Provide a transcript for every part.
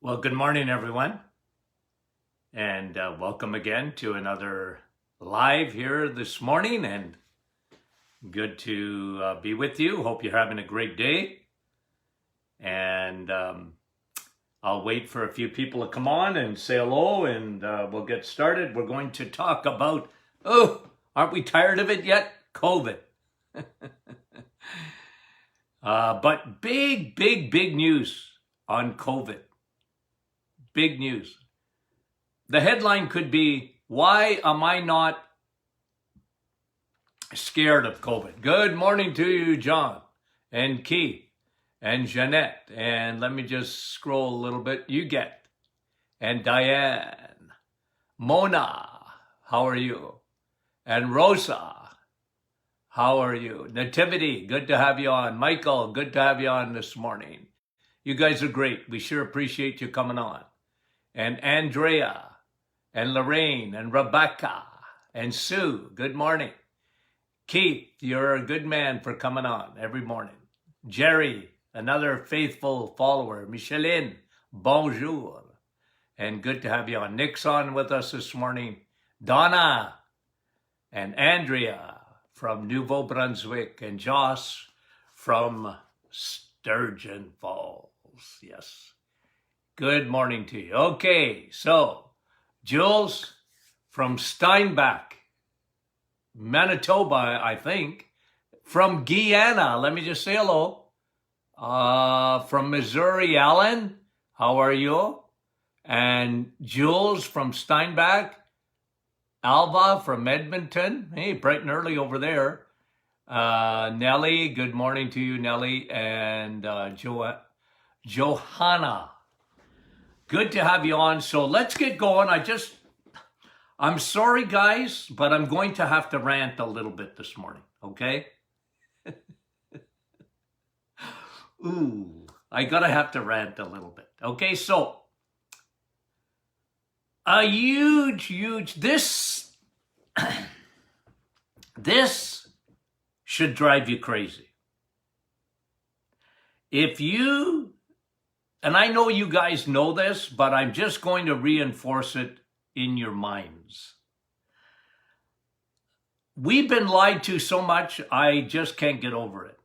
Well, good morning, everyone, and welcome again to another live here this morning. And good to be with you. Hope you're having a great day. And I'll wait for a few people to come on and say hello, and we'll get started. We're going to talk about, aren't we tired of it yet? COVID. But big news on COVID. Big news. The headline could be, why am I not scared of COVID? Good morning to you, John and Keith and Jeanette. And let me just scroll a little bit. You get. And Diane. Mona, how are you? And Rosa, how are you? Nativity, good to have you on. Michael, good to have you on this morning. You guys are great. We sure appreciate you coming on. And Andrea, and Lorraine, and Rebecca, and Sue, good morning. Keith, you're a good man for coming on every morning. Jerry, another faithful follower. Micheline, bonjour. And good to have you on. Nick's on with us this morning. Donna, and Andrea from Nouveau Brunswick, and Joss from Sturgeon Falls. Yes. Good morning to you. Okay, so Jules from Steinbach, Manitoba, I think. From Guyana, let me just say hello. From Missouri, Alan, how are you? And Jules from Steinbach. Alva from Edmonton. Hey, bright and early over there. Nellie, good morning to you, Nellie. And Johanna. Good to have you on. So let's get going. I'm sorry, guys, but I'm going to have to rant a little bit this morning, okay? I gotta have to rant a little bit. Okay, so a huge, this should drive you crazy. And I know you guys know this, but I'm just going to reinforce it in your minds. We've been lied to so much, I just can't get over it.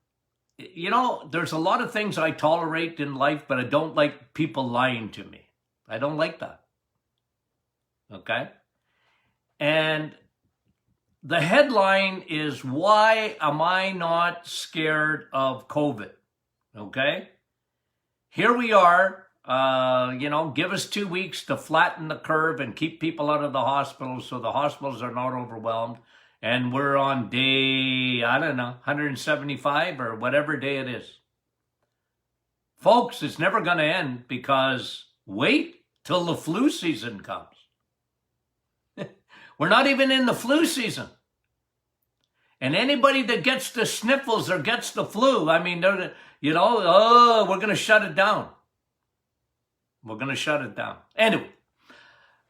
You know, there's a lot of things I tolerate in life, but I don't like people lying to me. I don't like that. Okay? And the headline is, why am I not scared of COVID? Okay? Here we are, give us 2 weeks to flatten the curve and keep people out of the hospitals so the hospitals are not overwhelmed. And we're on day, 175 or whatever day it is. Folks, it's never going to end, because wait till the flu season comes. We're not even in the flu season. And anybody that gets the sniffles or gets the flu, we're going to shut it down. We're going to shut it down. Anyway,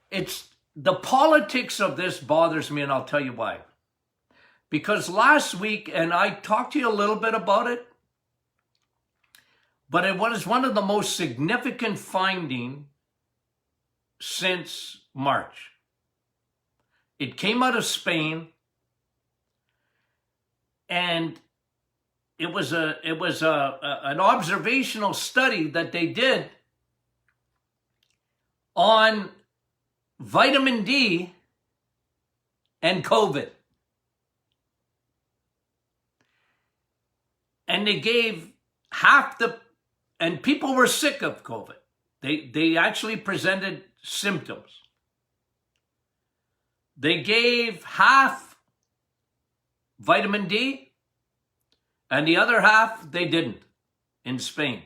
it's the politics of this bothers me, and I'll tell you why. Because last week, and I talked to you a little bit about it, but it was one of the most significant findings since March. It came out of Spain, and it was an observational study that they did on vitamin D and COVID. And they gave and people were sick of COVID. They actually presented symptoms. They gave half vitamin D, and the other half they didn't in Spain.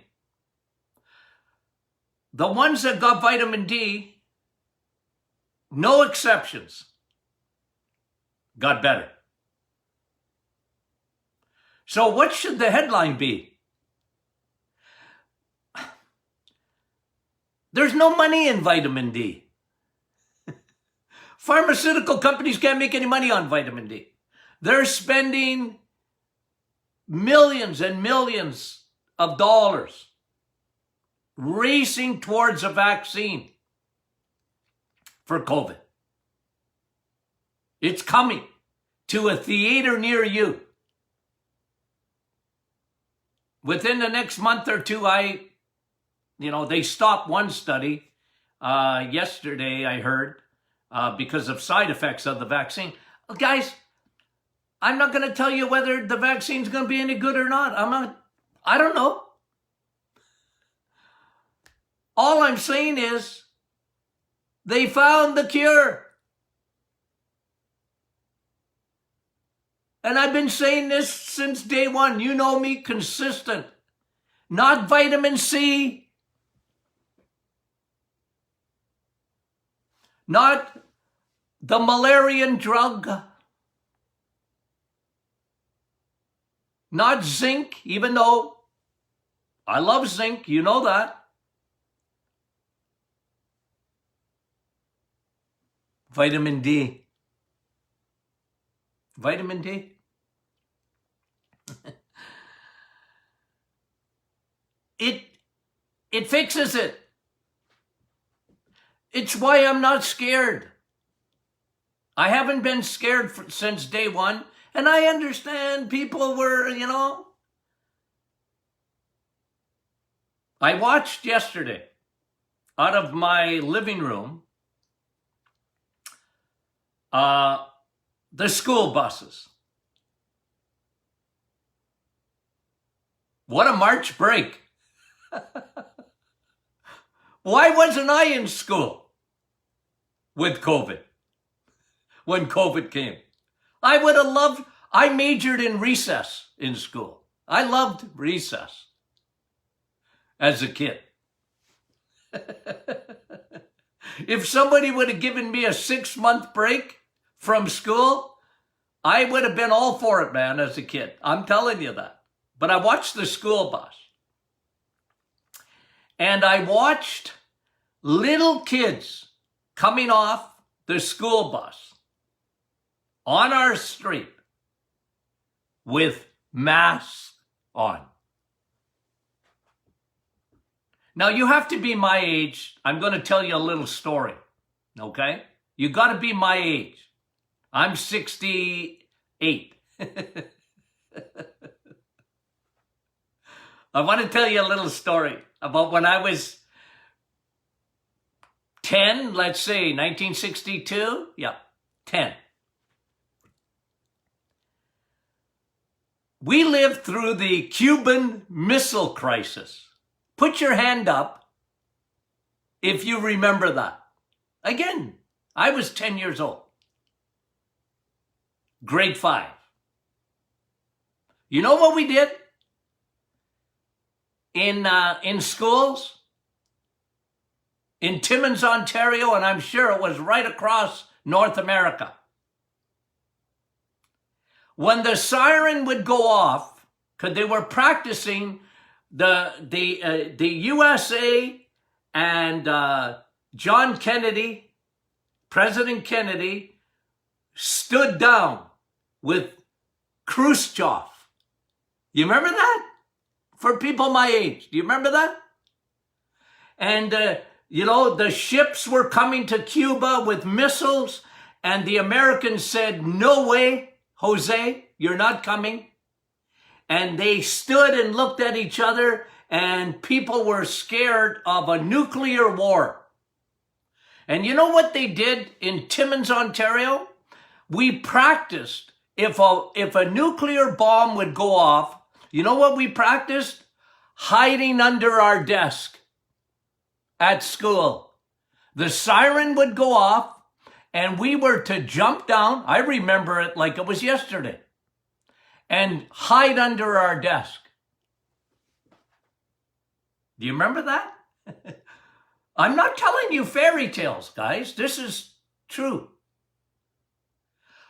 The ones that got vitamin D, no exceptions, got better. So what should the headline be? There's no money in vitamin D. Pharmaceutical companies can't make any money on vitamin D. They're spending millions and millions of dollars racing towards a vaccine for COVID. It's coming to a theater near you. Within the next month or two, they stopped one study yesterday, I heard, because of side effects of the vaccine. Guys, I'm not going to tell you whether the vaccine's going to be any good or not. I don't know. All I'm saying is they found the cure. And I've been saying this since day one. You know me, consistent. Not vitamin C. Not the malarian drug. Not zinc, even though I love zinc. You know that. Vitamin D. Vitamin D. It fixes it. It's why I'm not scared. I haven't been scared since day one, and I understand people were, I watched yesterday out of my living room the school buses. What a March break. Why wasn't I in school with COVID when COVID came? I would have loved, I majored in recess in school. I loved recess as a kid. If somebody would have given me a 6-month break from school, I would have been all for it, man, as a kid. I'm telling you that. But I watched the school bus. And I watched little kids coming off the school bus on our street with masks on. Now, you have to be my age. I'm going to tell you a little story, okay? You got to be my age. I'm 68. I want to tell you a little story about when I was 10, let's say, 1962. Yeah, 10. We lived through the Cuban Missile Crisis. Put your hand up if you remember that. Again, I was 10 years old. Grade 5. You know what we did in schools? In Timmins, Ontario, and I'm sure it was right across North America. When the siren would go off, because they were practicing, the USA and John Kennedy, President Kennedy, stood down with Khrushchev. You remember that? For people my age, do you remember that? And, the ships were coming to Cuba with missiles, and the Americans said, no way, Jose, you're not coming. And they stood and looked at each other, and people were scared of a nuclear war. And you know what they did in Timmins, Ontario? We practiced. If a nuclear bomb would go off, you know what we practiced? Hiding under our desk at school. The siren would go off, and we were to jump down. I remember it like it was yesterday. And hide under our desk. Do you remember that? I'm not telling you fairy tales, guys. This is true.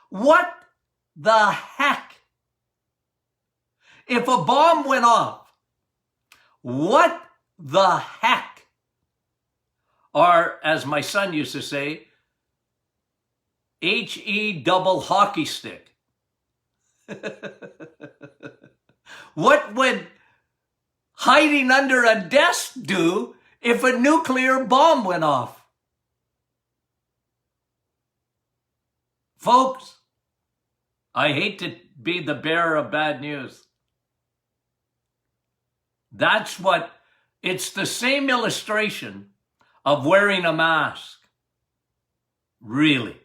What the heck? If a bomb went off, what the heck? Or, as my son used to say, H-E double hockey stick. What would hiding under a desk do if a nuclear bomb went off? Folks, I hate to be the bearer of bad news. It's the same illustration of wearing a mask. Really.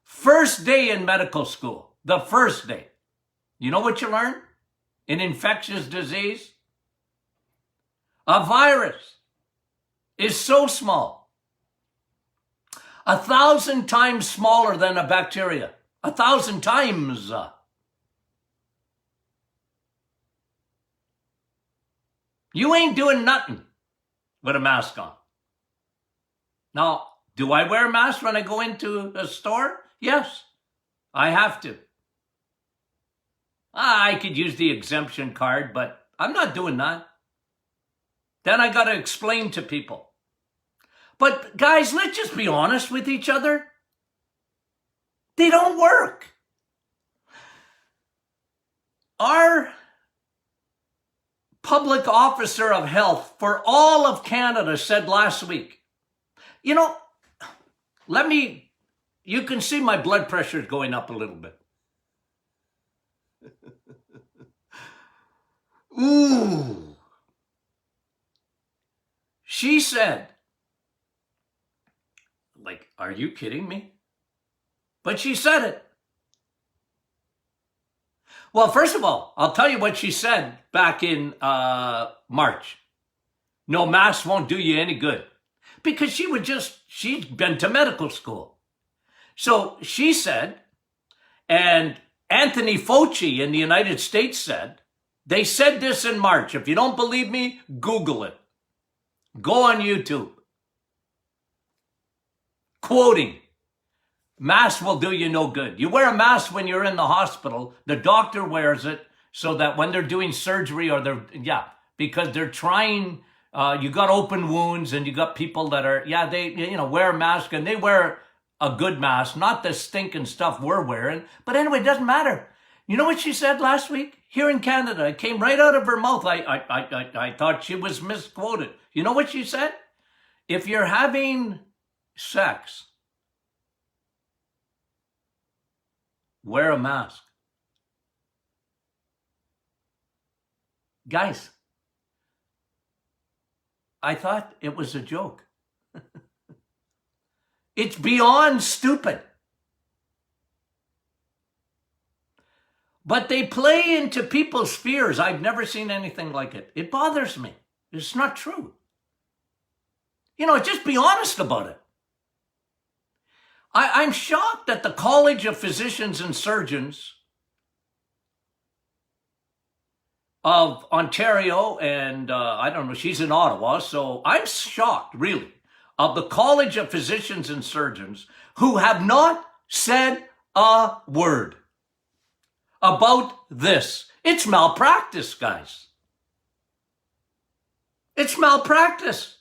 First day in medical school, the first day. You know what you learn in infectious disease? A virus is so small, 1,000 times smaller than a bacteria. 1,000 times. You ain't doing nothing with a mask on. Now, do I wear a mask when I go into a store? Yes, I have to. I could use the exemption card, but I'm not doing that. Then I got to explain to people. But guys, let's just be honest with each other. They don't work. Our public officer of health for all of Canada said last week, you know, you can see my blood pressure is going up a little bit. Ooh. She said, like, are you kidding me? But she said it. Well, first of all, I'll tell you what she said back in March. No, masks won't do you any good. Because she'd been to medical school. So she said, and Anthony Fauci in the United States said, they said this in March. If you don't believe me, Google it. Go on YouTube. Quoting, mask will do you no good. You wear a mask when you're in the hospital. The doctor wears it so that when they're doing surgery because they're trying, you got open wounds and you got people that are, they wear a mask and they wear a good mask, not the stinking stuff we're wearing. But anyway, it doesn't matter. You know what she said last week? Here in Canada, it came right out of her mouth. I thought she was misquoted. You know what she said? If you're having sex, wear a mask. Guys, I thought it was a joke. It's beyond stupid. But they play into people's fears. I've never seen anything like it. It bothers me. It's not true. Just be honest about it. I'm shocked that the College of Physicians and Surgeons of Ontario, and I don't know, she's in Ottawa, so I'm shocked, really, of the College of Physicians and Surgeons who have not said a word about this. It's malpractice, guys. It's malpractice.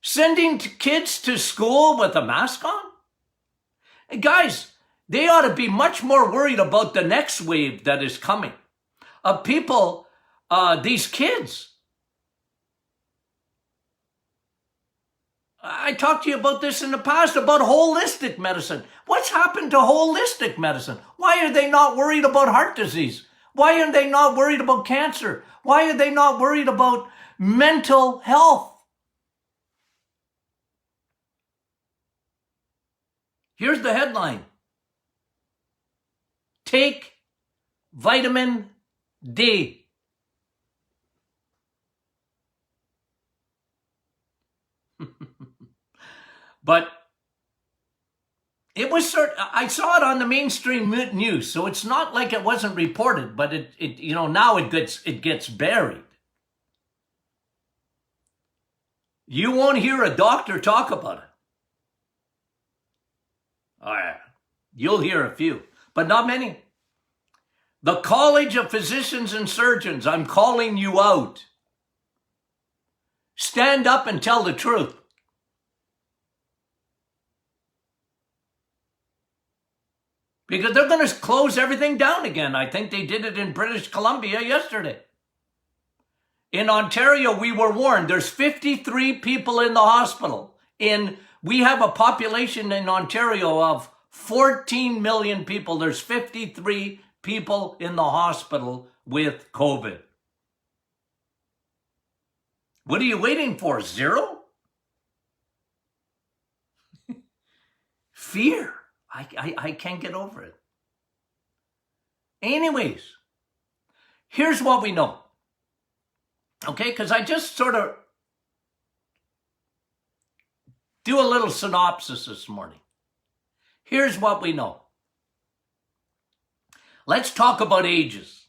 Sending kids to school with a mask on? And guys, they ought to be much more worried about the next wave that is coming. Of people, these kids. I talked to you about this in the past, about holistic medicine. What's happened to holistic medicine? Why are they not worried about heart disease? Why are they not worried about cancer? Why are they not worried about mental health? Here's the headline. Take vitamin D. But it was I saw it on the mainstream news, so it's not like it wasn't reported, but it now it gets buried. You won't hear a doctor talk about it. You'll hear a few, but not many. The College of Physicians and Surgeons, I'm calling you out. Stand up and tell the truth. Because they're going to close everything down again. I think they did it in British Columbia yesterday. In Ontario, we were warned. There's 53 people in the hospital. We have a population in Ontario of 14 million people. There's 53 people in the hospital with COVID. What are you waiting for? Zero? Fear. I can't get over it. Anyways, here's what we know. Okay, because I just sort of do a little synopsis this morning. Here's what we know. Let's talk about ages.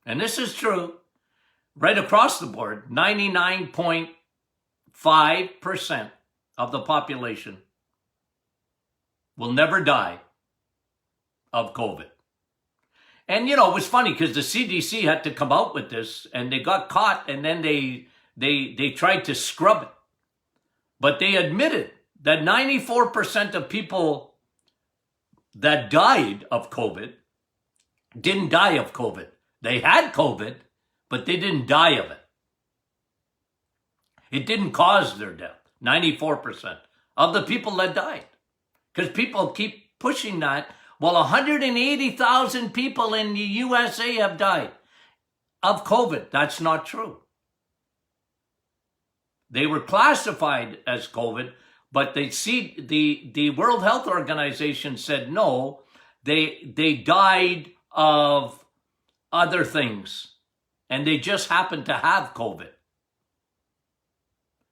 And this is true right across the board. 99.5% of the population will never die of COVID. And, it was funny because the CDC had to come out with this and they got caught and then they tried to scrub it. But they admitted that 94% of people that died of COVID didn't die of COVID. They had COVID, but they didn't die of it. It didn't cause their death. 94% of the people that died. Because people keep pushing that. Well, 180,000 people in the USA have died of COVID. That's not true. They were classified as COVID, but the World Health Organization said no, they died of other things, and they just happened to have COVID.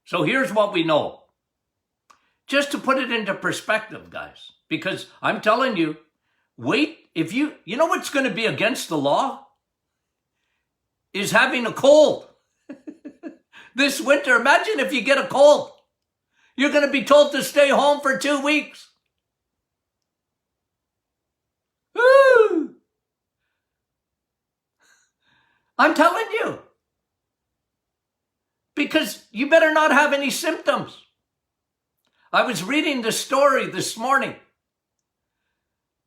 So here's what we know. Just to put it into perspective, guys, because I'm telling you, wait, you know what's going to be against the law? Is having a cold. This winter, imagine if you get a cold. You're going to be told to stay home for 2 weeks. Woo! I'm telling you. Because you better not have any symptoms. I was reading the story this morning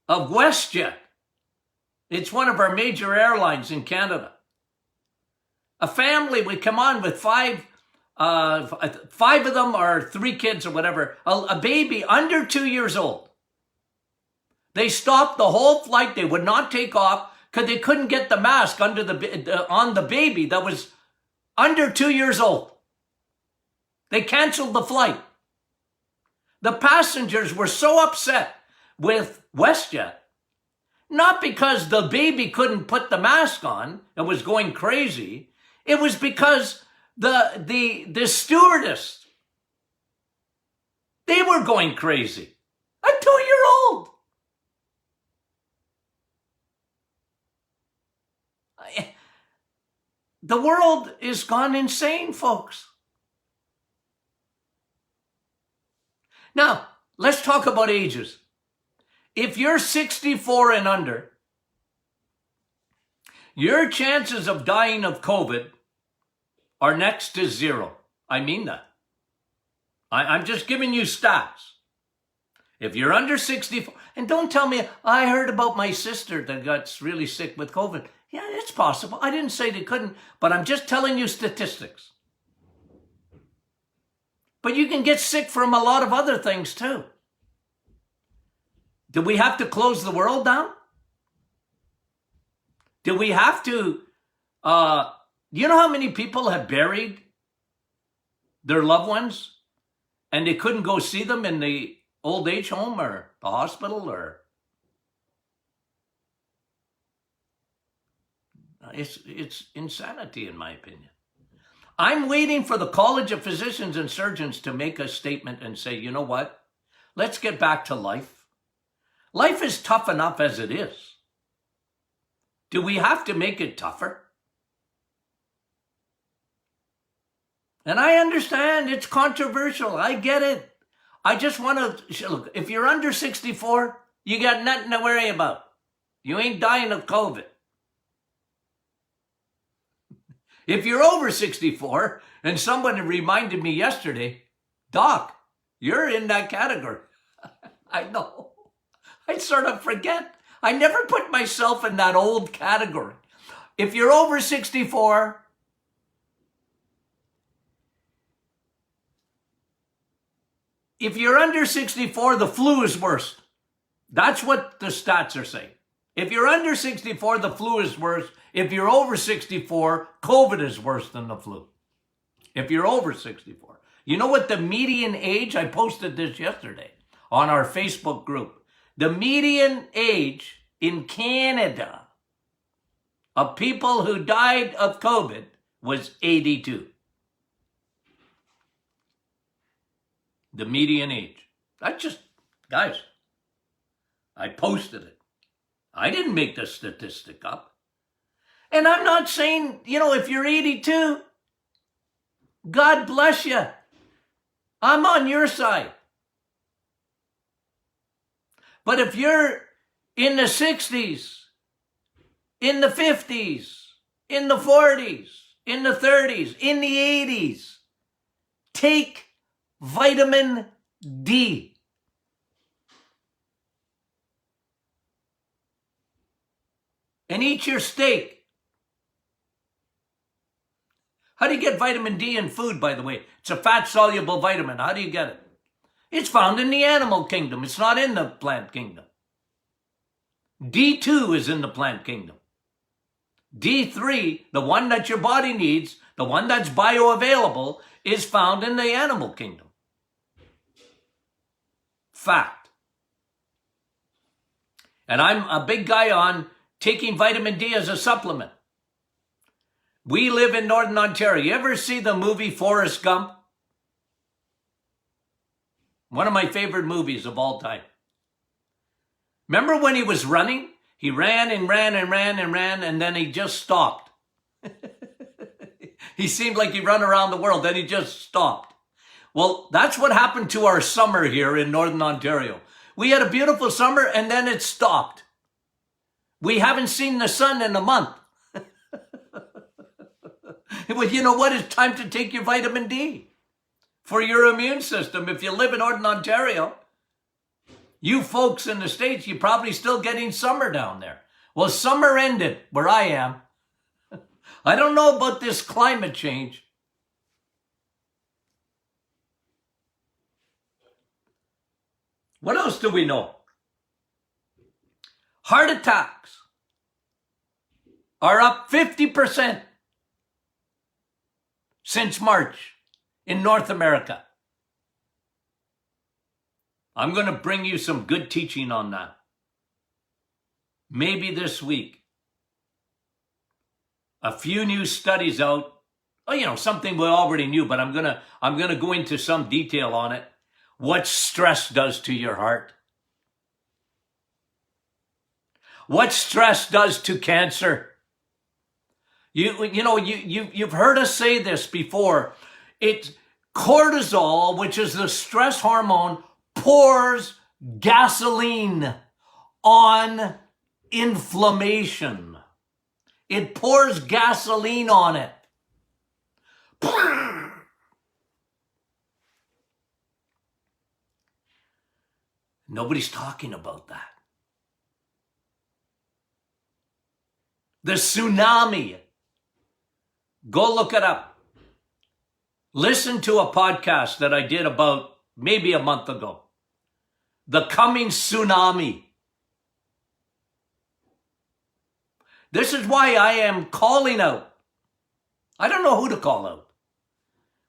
of WestJet. It's one of our major airlines in Canada. A family would come on with five of them or 3 kids or whatever, a baby under 2 years old. They stopped the whole flight. They would not take off because they couldn't get the mask on the baby that was under 2 years old. They canceled the flight. The passengers were so upset with WestJet, not because the baby couldn't put the mask on and was going crazy. It was because the stewardess, they were going crazy. A 2-year-old. The world is gone insane, folks. Now, let's talk about ages. If you're 64 and under, your chances of dying of COVID are next to zero. I mean that. I'm just giving you stats. If you're under 64, and don't tell me, I heard about my sister that got really sick with COVID. Yeah, it's possible. I didn't say they couldn't, but I'm just telling you statistics. But you can get sick from a lot of other things too. Do we have to close the world down? Do we have to, you know how many people have buried their loved ones and they couldn't go see them in the old age home or the hospital or... It's insanity in my opinion. I'm waiting for the College of Physicians and Surgeons to make a statement and say, you know what? Let's get back to life. Life is tough enough as it is. Do we have to make it tougher? And I understand it's controversial. I get it. I just want to, look, if you're under 64, you got nothing to worry about. You ain't dying of COVID. If you're over 64, and someone reminded me yesterday, Doc, you're in that category. I know. I sort of forget. I never put myself in that old category. if you're over 64, if you're under 64, the flu is worse. That's what the stats are saying. If you're under 64, the flu is worse. If you're over 64, COVID is worse than the flu. If you're over 64. You know what the median age, I posted this yesterday on our Facebook group. The median age in Canada of people who died of COVID was 82. The median age. That's just, guys, I posted it. I didn't make the statistic up. And I'm not saying, if you're 82, God bless you. I'm on your side. But if you're in the 60s, in the 50s, in the 40s, in the 30s, in the 80s, take vitamin D. And eat your steak. How do you get vitamin D in food, by the way? It's a fat-soluble vitamin. How do you get it? It's found in the animal kingdom. It's not in the plant kingdom. D2 is in the plant kingdom. D3, the one that your body needs, the one that's bioavailable, is found in the animal kingdom. Fact. And I'm a big guy on taking vitamin D as a supplement. We live in Northern Ontario. You ever see the movie Forrest Gump? One of my favorite movies of all time. Remember when he was running? He ran and ran and ran and ran, and then he just stopped. He seemed like he ran around the world, then he just stopped. Well, that's what happened to our summer here in Northern Ontario. We had a beautiful summer, and then it stopped. We haven't seen the sun in a month. Well, you know what? It's time to take your vitamin D for your immune system. If you live in Northern Ontario, you folks in the States, you're probably still getting summer down there. Well, summer ended where I am. I don't know about this climate change. What else do we know? Heart attacks are up 50% since March in North America. I'm going to bring you some good teaching on that. Maybe this week. A few new studies out. Something we already knew, but I'm going to go into some detail on it. What stress does to your heart. What stress does to cancer. You've heard us say this before. It's cortisol, which is the stress hormone, pours gasoline on inflammation. It pours gasoline on it. Nobody's talking about that. The tsunami. Go look it up. Listen to a podcast that I did about maybe a month ago. The coming tsunami. This is why I am calling out. I don't know who to call out.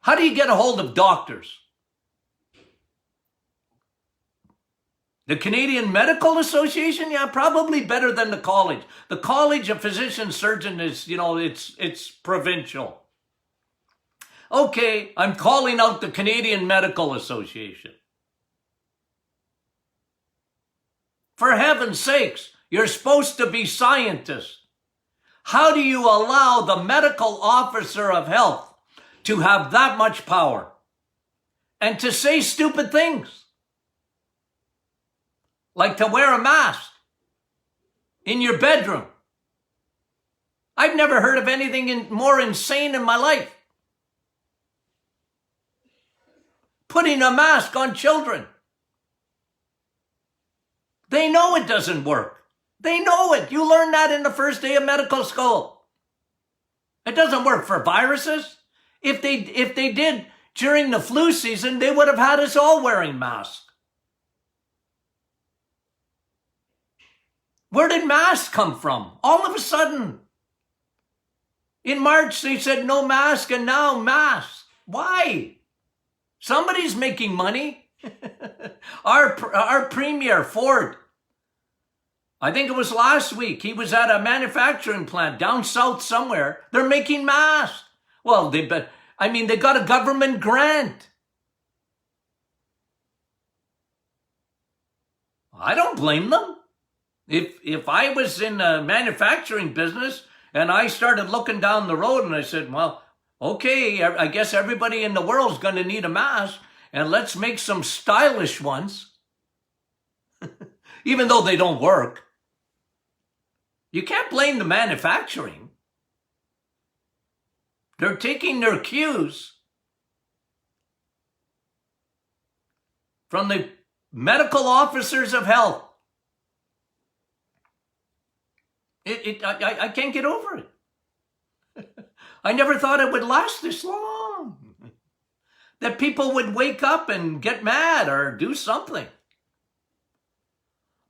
How do you get a hold of doctors? The Canadian Medical Association? Yeah, probably better than the college. The College of Physician Surgeon is, it's provincial. Okay, I'm calling out the Canadian Medical Association. For heaven's sakes, you're supposed to be scientists. How do you allow the medical officer of health to have that much power and to say stupid things? Like to wear a mask in your bedroom. I've never heard of anything more insane in my life. Putting a mask on children. They know it doesn't work. They know it. You learn that in the first day of medical school. It doesn't work for viruses. If they did during the flu season, they would have had us all wearing masks. Where did masks come from? All of a sudden. In March, they said no mask, and now masks. Why? Somebody's making money. Our premier, Ford, I think it was last week, he was at a manufacturing plant down south somewhere. They're making masks. Well, they got a government grant. I don't blame them. If I was in a manufacturing business and I started looking down the road and I said, well, okay, I guess everybody in the world's going to need a mask, and let's make some stylish ones, even though they don't work. You can't blame the manufacturing. They're taking their cues from the medical officers of health. I can't get over it. I never thought it would last this long. That people would wake up and get mad or do something.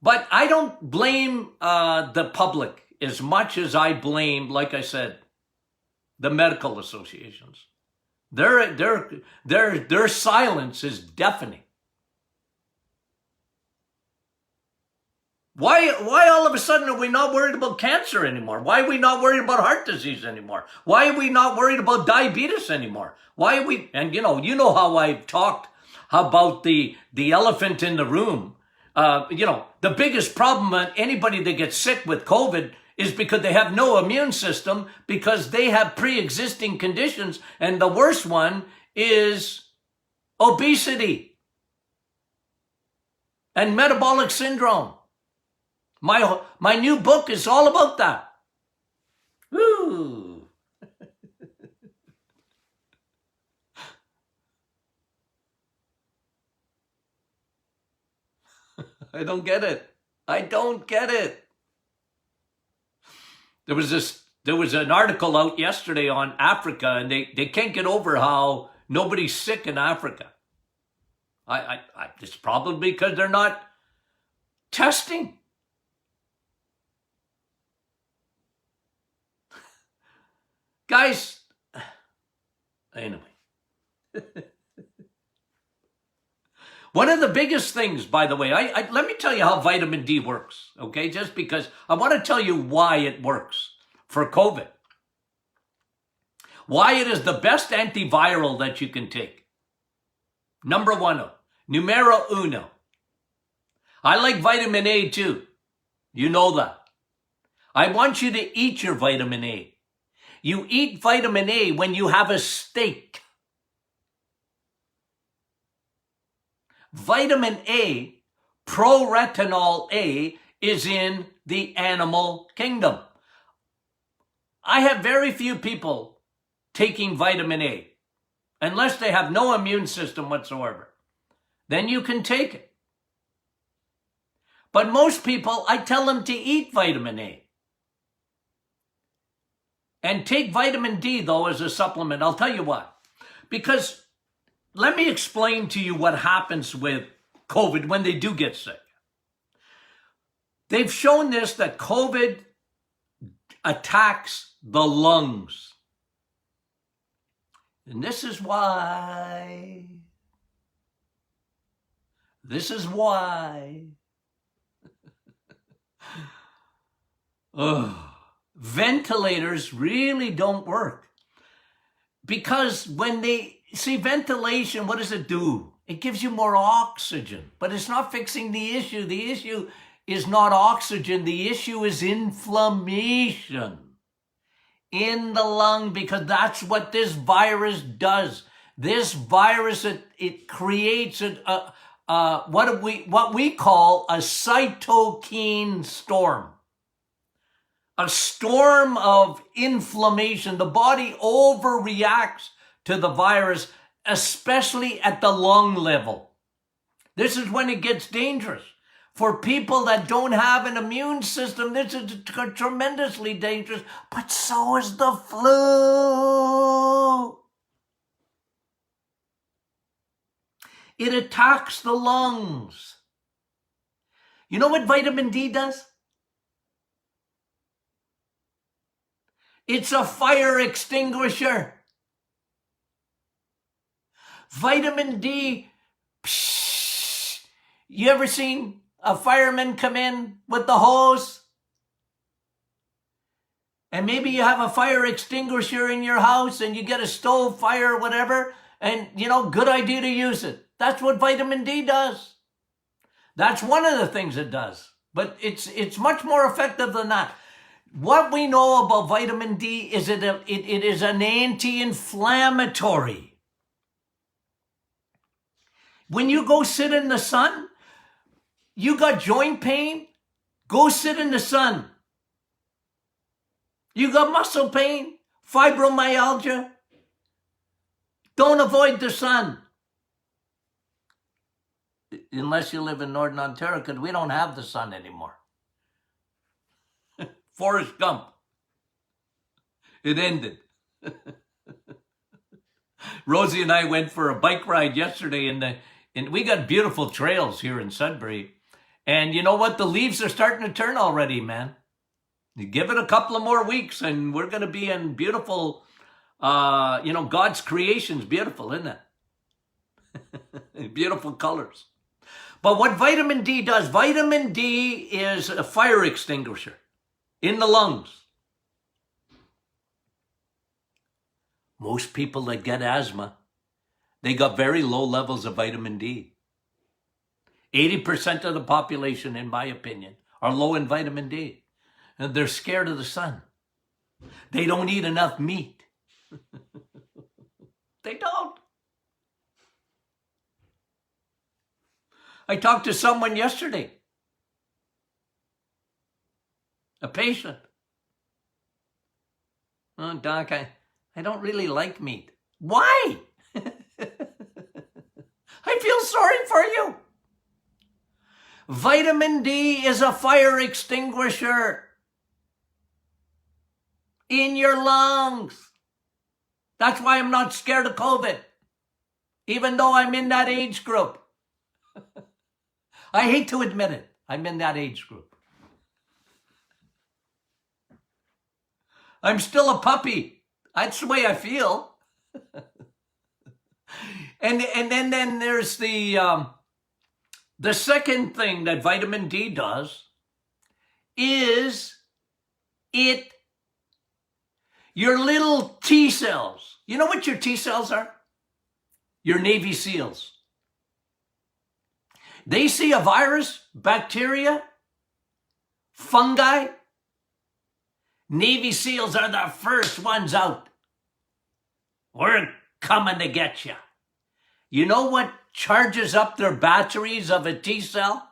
But I don't blame the public as much as I blame, like I said, the medical associations. Their silence is deafening. Why all of a sudden are we not worried about cancer anymore? Why are we not worried about heart disease anymore? Why are we not worried about diabetes anymore? Why are we, and you know how I've talked about the elephant in the room. The biggest problem on anybody that gets sick with COVID is because they have no immune system, because they have pre-existing conditions. And the worst one is obesity and metabolic syndrome. My new book is all about that. Woo! I don't get it. I don't get it. There was an article out yesterday on Africa, and they can't get over how nobody's sick in Africa. It's probably because they're not testing. Guys, anyway. One of the biggest things, by the way, let me tell you how vitamin D works, okay? Just because I want to tell you why it works for COVID. Why it is the best antiviral that you can take. Number one, numero uno. I like vitamin A too. You know that. I want you to eat your vitamin A. You eat vitamin A when you have a steak. Vitamin A, proretinol A, is in the animal kingdom. I have very few people taking vitamin A, unless they have no immune system whatsoever. Then you can take it. But most people, I tell them to eat vitamin A. And take vitamin D, though, as a supplement. I'll tell you why. Because let me explain to you what happens with COVID when they do get sick. They've shown this, that COVID attacks the lungs. And this is why. Ventilators really don't work. Because when they see ventilation, what does it do? It gives you more oxygen, but it's not fixing the issue. The issue is not oxygen. The issue is inflammation in the lung, because that's what this virus does. This virus, it creates what we call a cytokine storm. A storm of inflammation. The body overreacts to the virus, especially at the lung level. This is when it gets dangerous. For people that don't have an immune system, this is tremendously dangerous, but so is the flu. It attacks the lungs. You know what vitamin D does? It's a fire extinguisher. Vitamin D, you ever seen a fireman come in with the hose? And maybe you have a fire extinguisher in your house and you get a stove fire or whatever, and good idea to use it. That's what vitamin D does. That's one of the things it does, but it's much more effective than that. What we know about vitamin D is it is an anti-inflammatory. When you go sit in the sun, you got joint pain, go sit in the sun. You got muscle pain, fibromyalgia, don't avoid the sun. Unless you live in Northern Ontario, because we don't have the sun anymore. Forrest Gump. It ended. Rosie and I went for a bike ride yesterday, and we got beautiful trails here in Sudbury. And you know what? The leaves are starting to turn already, man. You give it a couple of more weeks, and we're going to be in beautiful, God's creation's beautiful, isn't it? Beautiful colors. But what vitamin D does, vitamin D is a fire extinguisher in the lungs. Most people that get asthma, they got very low levels of vitamin D. 80% of the population, in my opinion, are low in vitamin D. And they're scared of the sun. They don't eat enough meat. They don't. I talked to someone yesterday, a patient. Oh, doc, I don't really like meat. Why? I feel sorry for you. Vitamin D is a fire extinguisher in your lungs. That's why I'm not scared of COVID, even though I'm in that age group. I hate to admit it. I'm in that age group. I'm still a puppy. That's the way I feel. and then there's the second thing that vitamin D does is your little T cells. You know what your T cells are? Your Navy SEALs. They see a virus, bacteria, fungi. Navy SEALs are the first ones out. We're coming to get you. You know what charges up their batteries of a T cell?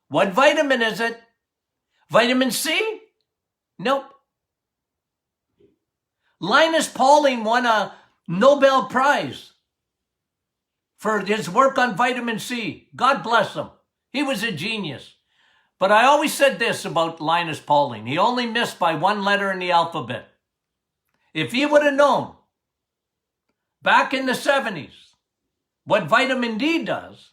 What vitamin is it? Vitamin C? Nope. Linus Pauling won a Nobel Prize for his work on vitamin C. God bless him. He was a genius. But I always said this about Linus Pauling. He only missed by one letter in the alphabet. If he would have known back in the 70s what vitamin D does,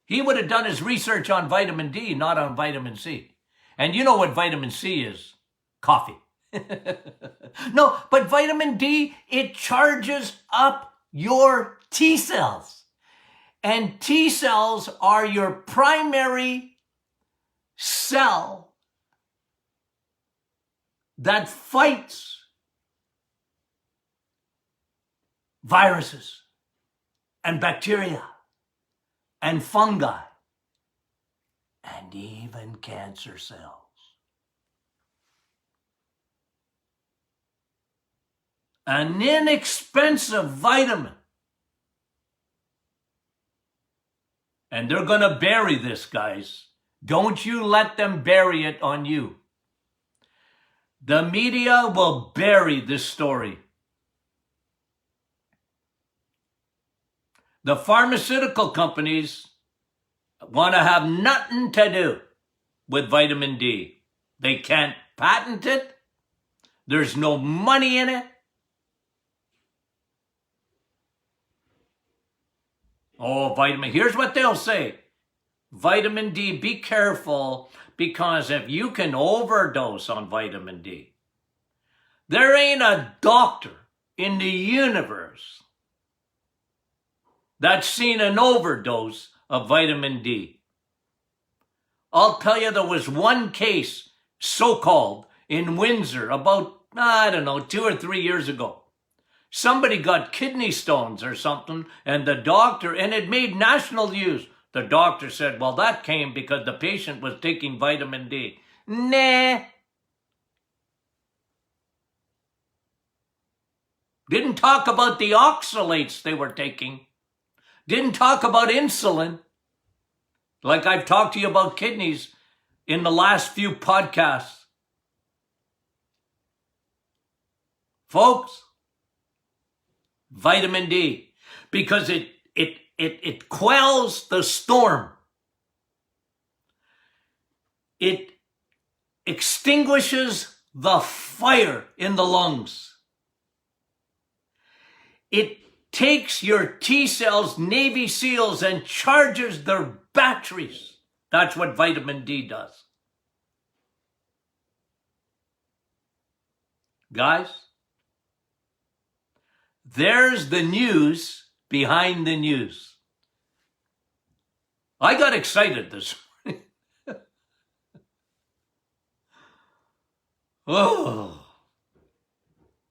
he would have done his research on vitamin D, not on vitamin C. And you know what vitamin C is? Coffee. No, but vitamin D, it charges up your T cells. And T cells are your primary cell that fights viruses and bacteria and fungi and even cancer cells. An inexpensive vitamin. And they're going to bury this, guys. Don't you let them bury it on you. The media will bury this story. The pharmaceutical companies want to have nothing to do with vitamin D. They can't patent it. There's no money in it. Oh, vitamin. Here's what they'll say. Vitamin D, be careful, because if you can overdose on vitamin D, there ain't a doctor in the universe that's seen an overdose of vitamin D. I'll tell you, there was one case, so-called, in Windsor about, 2 or 3 years ago. Somebody got kidney stones or something, and the doctor, and it made national news. The doctor said, well, that came because the patient was taking vitamin D. Nah. Didn't talk about the oxalates they were taking. Didn't talk about insulin. Like I've talked to you about kidneys in the last few podcasts. Folks, vitamin D, because it quells the storm. It extinguishes the fire in the lungs. It takes your T cells, Navy SEALs, and charges their batteries. That's what vitamin D does. Guys, there's the news behind the news. I got excited this morning. Oh.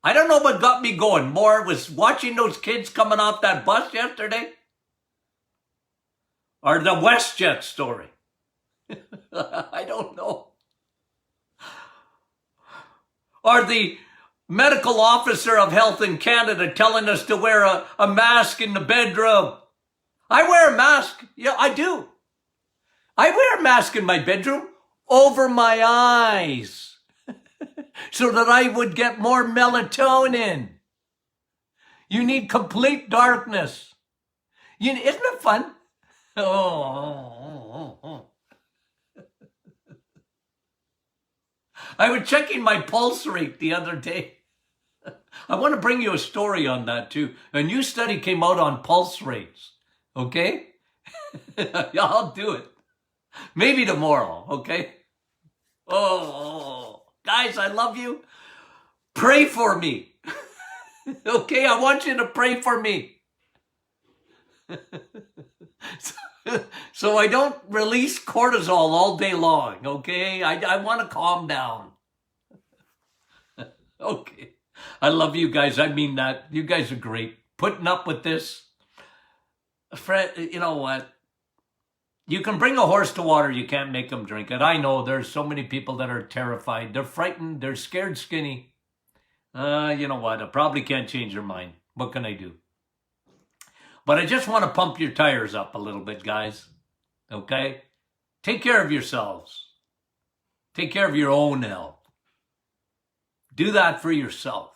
I don't know what got me going more. Was watching those kids coming off that bus yesterday? Or the WestJet story? I don't know. Or the medical officer of health in Canada telling us to wear a mask in the bedroom. I wear a mask. Yeah, I do. I wear a mask in my bedroom over my eyes so that I would get more melatonin. You need complete darkness. Isn't it fun? Oh. I was checking my pulse rate the other day. I want to bring you a story on that too. A new study came out on pulse rates. Okay? Yeah, I'll do it. Maybe tomorrow, okay? Oh, guys, I love you. Pray for me. Okay? I want you to pray for me. So I don't release cortisol all day long, okay? I want to calm down. Okay. I love you guys. I mean that. You guys are great. Putting up with this. Fred, you know what? You can bring a horse to water. You can't make them drink it. I know there's so many people that are terrified. They're frightened. They're scared skinny. You know what? I probably can't change their mind. What can I do? But I just want to pump your tires up a little bit, guys. Okay? Take care of yourselves. Take care of your own health. Do that for yourself.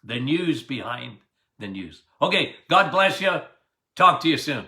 The news behind the news. Okay, God bless you. Talk to you soon.